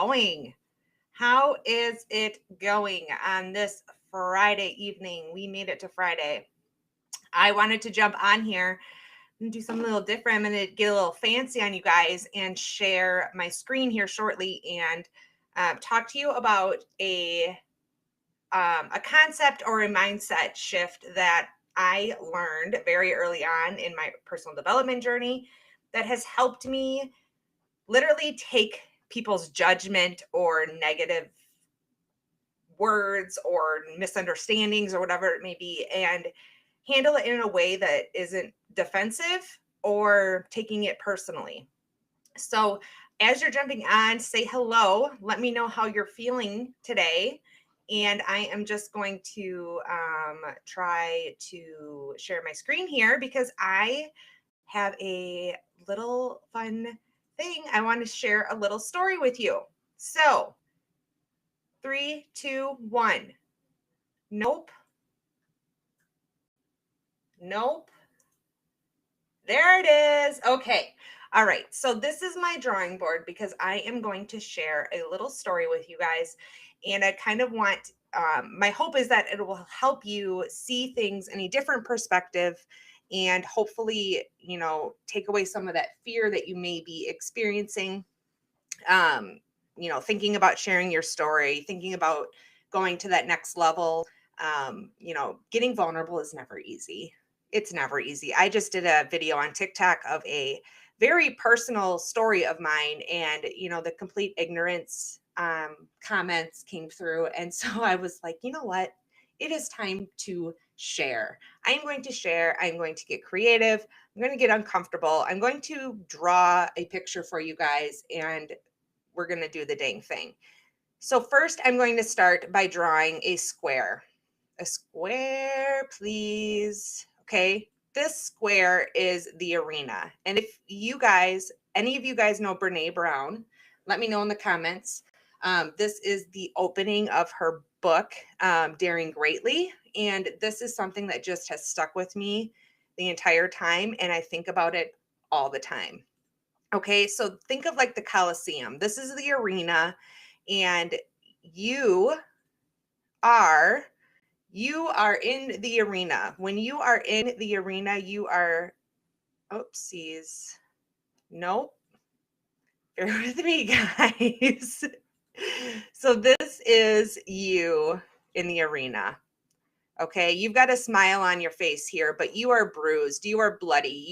going? How is it going on this Friday evening? We made it to Friday. I wanted to jump on here and do something a little different. I'm going to get a little fancy on you guys and share my screen here shortly and talk to you about a concept or a mindset shift that I learned very early on in my personal development journey that has helped me literally take people's judgment or negative words or misunderstandings or whatever it may be and handle it in a way that isn't defensive or taking it personally. So, as you're jumping on, say hello. Let me know how you're feeling today. And I am just going to try to share my screen here because I have a little fun thing. I want to share a little story with you. So, 3, 2, 1. Nope. Nope. There it is. Okay. All right. So this is my drawing board because I am going to share a little story with you guys. And I kind of want, my hope is that it will help you see things in a different perspective and hopefully, take away some of that fear that you may be experiencing. Thinking about sharing your story, thinking about going to that next level. Getting vulnerable is never easy. It's never easy. I just did a video on TikTok of a very personal story of mine, and the complete ignorance comments came through, and so I was like, you know what? It is time to share. I'm going to share. I'm going to get creative. I'm going to get uncomfortable. I'm going to draw a picture for you guys, and we're going to do the dang thing. So first, I'm going to start by drawing a square. A square, please. Okay, this square is the arena. And if any of you guys know Brene Brown, let me know in the comments. This is the opening of her book, Daring Greatly. And this is something that just has stuck with me the entire time. And I think about it all the time. Okay, so think of like the Coliseum. This is the arena, and you are in the arena. When you are in the arena, you are, oopsies. Nope. Bear with me, guys. So this is you in the arena. Okay, you've got a smile on your face here, but you are bruised, you are bloody,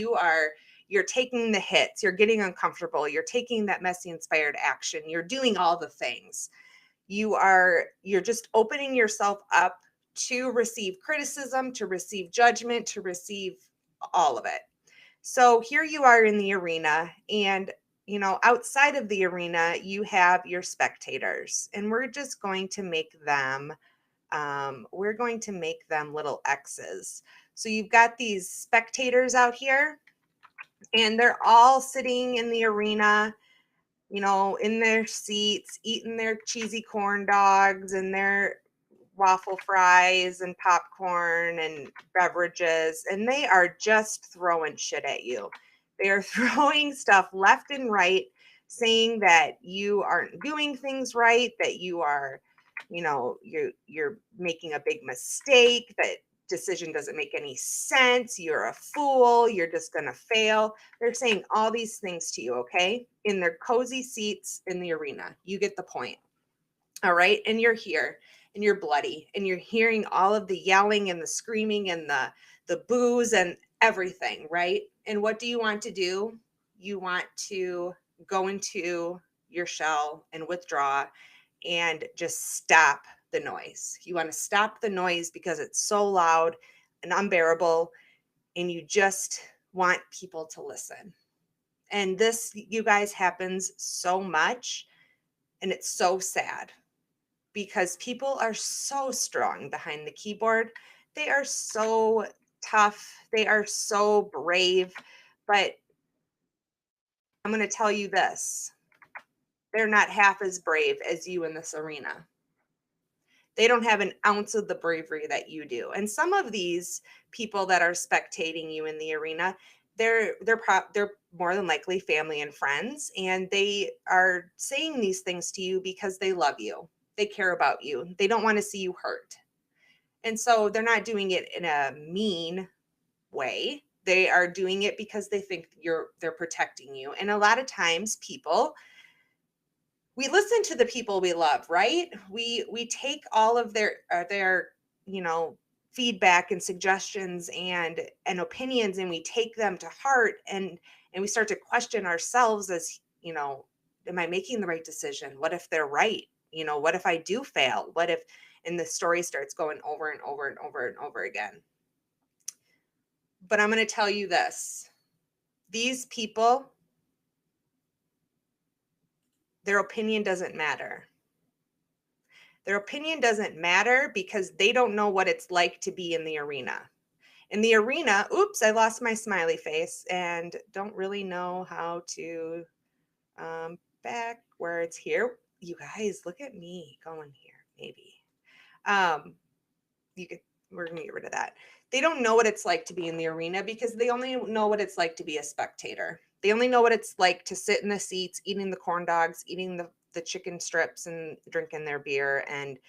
you're taking the hits, you're getting uncomfortable, you're taking that messy inspired action, you're doing all the things. You're just opening yourself up to receive criticism, to receive judgment, to receive all of it. So here you are in the arena, and outside of the arena, you have your spectators, and we're just going to make them little X's. So you've got these spectators out here, and they're all sitting in the arena, in their seats, eating their cheesy corn dogs and their waffle fries and popcorn and beverages, and they are just throwing shit at you. They are throwing stuff left and right, saying that you aren't doing things right, that you are you're making a big mistake, that decision doesn't make any sense, you're a fool, you're just going to fail. They're saying all these things to you, okay? In their cozy seats in the arena. You get the point. All right? And you're here and you're bloody and you're hearing all of the yelling and the screaming and the boos and everything, right? And what do you want to do? You want to go into your shell and withdraw and just stop the noise. You want to stop the noise because it's so loud and unbearable, and you just want people to listen. And this, you guys, happens so much, and it's so sad because people are so strong behind the keyboard. They are so tough. They are so brave. But I'm going to tell you this. They're not half as brave as you in this arena. They don't have an ounce of the bravery that you do. And some of these people that are spectating you in the arena, they're more than likely family and friends, and they are saying these things to you because they love you. They care about you. They don't want to see you hurt. And so they're not doing it in a mean way. They are doing it because they think they're protecting you. And a lot of times we listen to the people we love, right? We take all of their feedback and suggestions and opinions, and we take them to heart, and we start to question ourselves as, am I making the right decision? What if they're right? What if I do fail? What if, and the story starts going over and over and over and over again. But I'm going to tell you this. These people, their opinion doesn't matter. Their opinion doesn't matter because they don't know what it's like to be in the arena. In the arena, oops, I lost my smiley face and don't really know how to back where it's here. You guys, look at me going here, maybe. You could, we're gonna get rid of that. They don't know what it's like to be in the arena because they only know what it's like to be a spectator. They only know what it's like to sit in the seats, eating the corn dogs, eating the chicken strips and drinking their beer and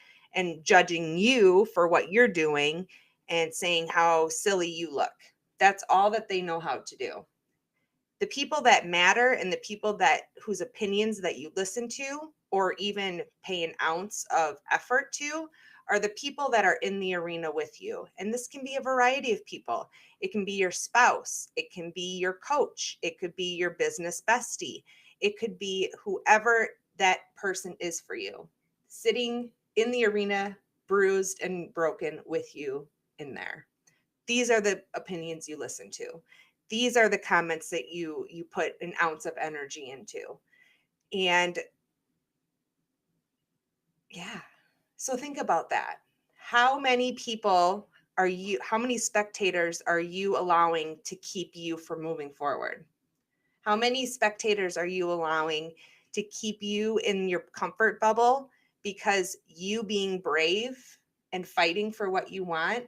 judging you for what you're doing and saying how silly you look. That's all that they know how to do. The people that matter and the people that whose opinions that you listen to or even pay an ounce of effort to are the people that are in the arena with you. And this can be a variety of people. It can be your spouse, it can be your coach, it could be your business bestie, it could be whoever that person is for you, sitting in the arena, bruised and broken with you in there. These are the opinions you listen to. These are the comments that you put an ounce of energy into. And yeah, so think about that. How many people how many spectators are you allowing to keep you from moving forward? How many spectators are you allowing to keep you in your comfort bubble because you being brave and fighting for what you want?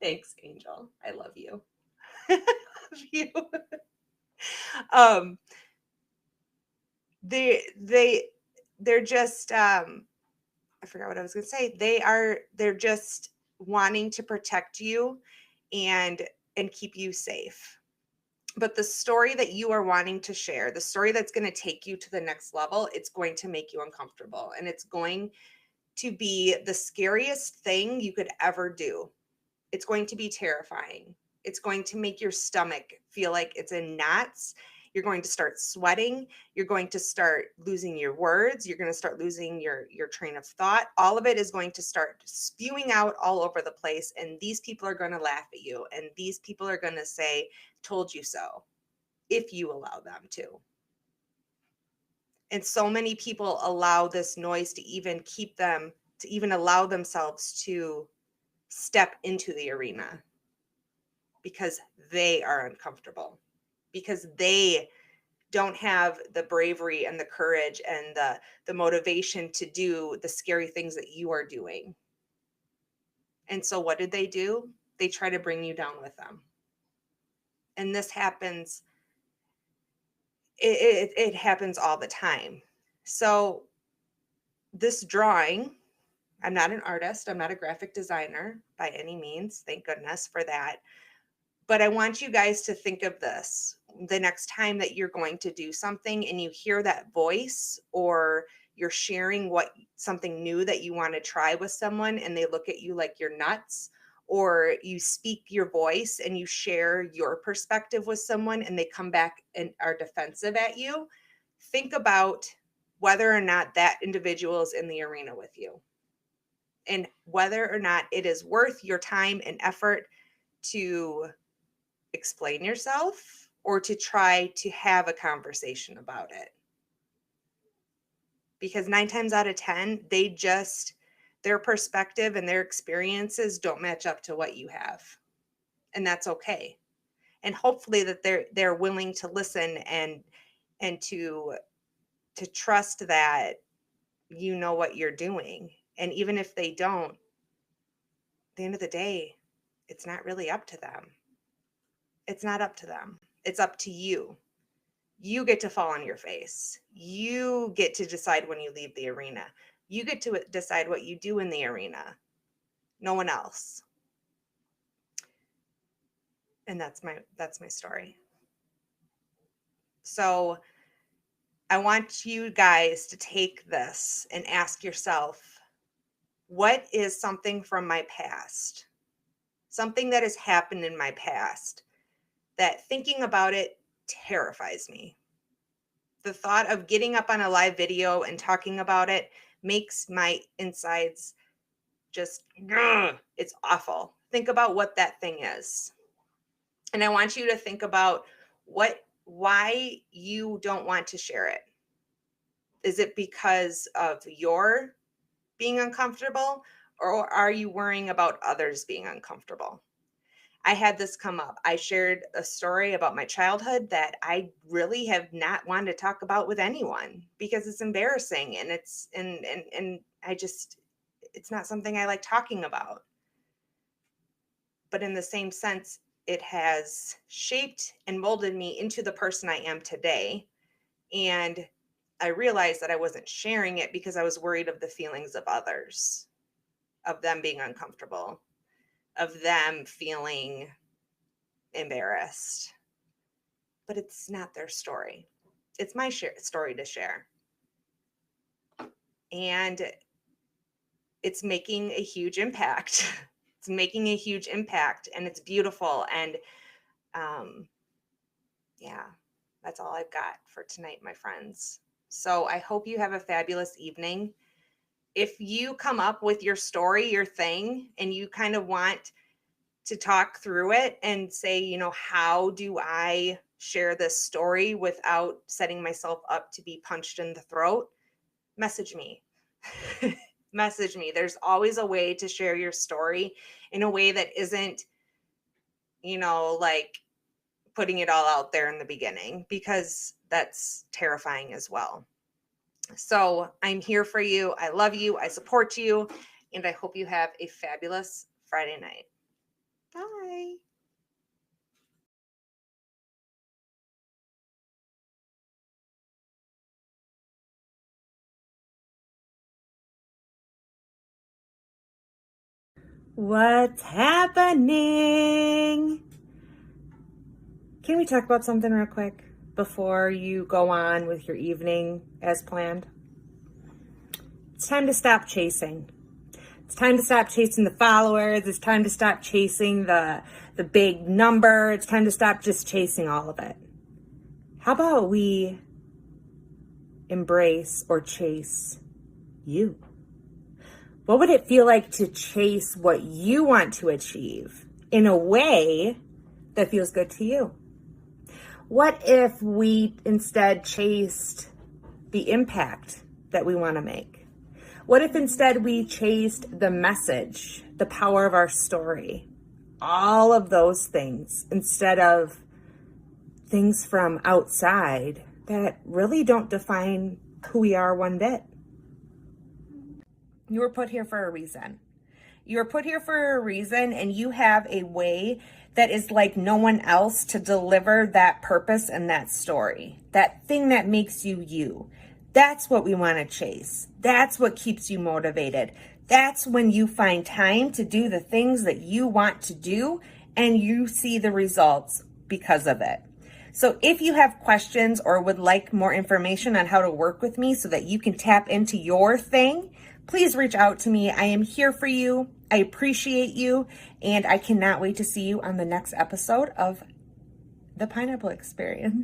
Thanks, Angel. I love you. I love you. um they they're just I forgot what I was going to say. They're just wanting to protect you and keep you safe. But the story that you are wanting to share, the story that's going to take you to the next level, it's going to make you uncomfortable, and it's going to be the scariest thing you could ever do. It's going to be terrifying. It's going to make your stomach feel like it's in knots. You're going to start sweating. You're going to start losing your words. You're going to start losing your train of thought. All of it is going to start spewing out all over the place. And these people are going to laugh at you. And these people are going to say, told you so, if you allow them to. And so many people allow this noise to even allow themselves to step into the arena because they are uncomfortable, because they don't have the bravery and the courage and the motivation to do the scary things that you are doing. And so what do? They try to bring you down with them. And this happens, it happens all the time. So this drawing, I'm not an artist, I'm not a graphic designer by any means, thank goodness for that. But I want you guys to think of this the next time that you're going to do something and you hear that voice, or you're sharing something new that you want to try with someone and they look at you like you're nuts, or you speak your voice and you share your perspective with someone and they come back and are defensive at you. Think about whether or not that individual is in the arena with you and whether or not it is worth your time and effort to explain yourself or to try to have a conversation about it. Because 9 times out of 10, their perspective and their experiences don't match up to what you have. And that's okay. And hopefully that they're willing to listen and to trust that you know what you're doing. And even if they don't, at the end of the day, it's not really up to them. It's not up to them. It's up to you. You get to fall on your face. You get to decide when you leave the arena. You get to decide what you do in the arena. No one else. And that's my story. So I want you guys to take this and ask yourself, what is something from my past? Something that has happened in my past that thinking about it terrifies me. The thought of getting up on a live video and talking about it makes my insides just, it's awful. Think about what that thing is. And I want you to think about why you don't want to share it. Is it because of your being uncomfortable, or are you worrying about others being uncomfortable? I had this come up. I shared a story about my childhood that I really have not wanted to talk about with anyone because it's embarrassing, and it's not something I like talking about. But in the same sense, it has shaped and molded me into the person I am today. And I realized that I wasn't sharing it because I was worried of the feelings of others, of them being uncomfortable, of them feeling embarrassed. But it's not their story. It's my story to share. And it's making a huge impact. It's making a huge impact, and it's beautiful. And yeah, that's all I've got for tonight, my friends. So I hope you have a fabulous evening. If you come up with your story, your thing, and you kind of want to talk through it and say, how do I share this story without setting myself up to be punched in the throat? Message me. Message me. There's always a way to share your story in a way that isn't, like putting it all out there in the beginning, because that's terrifying as well. So I'm here for you. I love you. I support you. And I hope you have a fabulous Friday night. Bye. What's happening? Can we talk about something real quick before you go on with your evening as planned? It's time to stop chasing. It's time to stop chasing the followers. It's time to stop chasing the big number. It's time to stop just chasing all of it. How about we embrace or chase you? What would it feel like to chase what you want to achieve in a way that feels good to you? What if we instead chased the impact that we want to make? What if instead we chased the message, the power of our story, all of those things, instead of things from outside that really don't define who we are one bit? You were put here for a reason. You were put here for a reason, and you have a way that is like no one else to deliver that purpose and that story, that thing that makes you you. That's what we want to chase. That's what keeps you motivated. That's when you find time to do the things that you want to do, and you see the results because of it. So if you have questions or would like more information on how to work with me so that you can tap into your thing, please reach out to me. I am here for you. I appreciate you, and I cannot wait to see you on the next episode of The Pineapple Experience.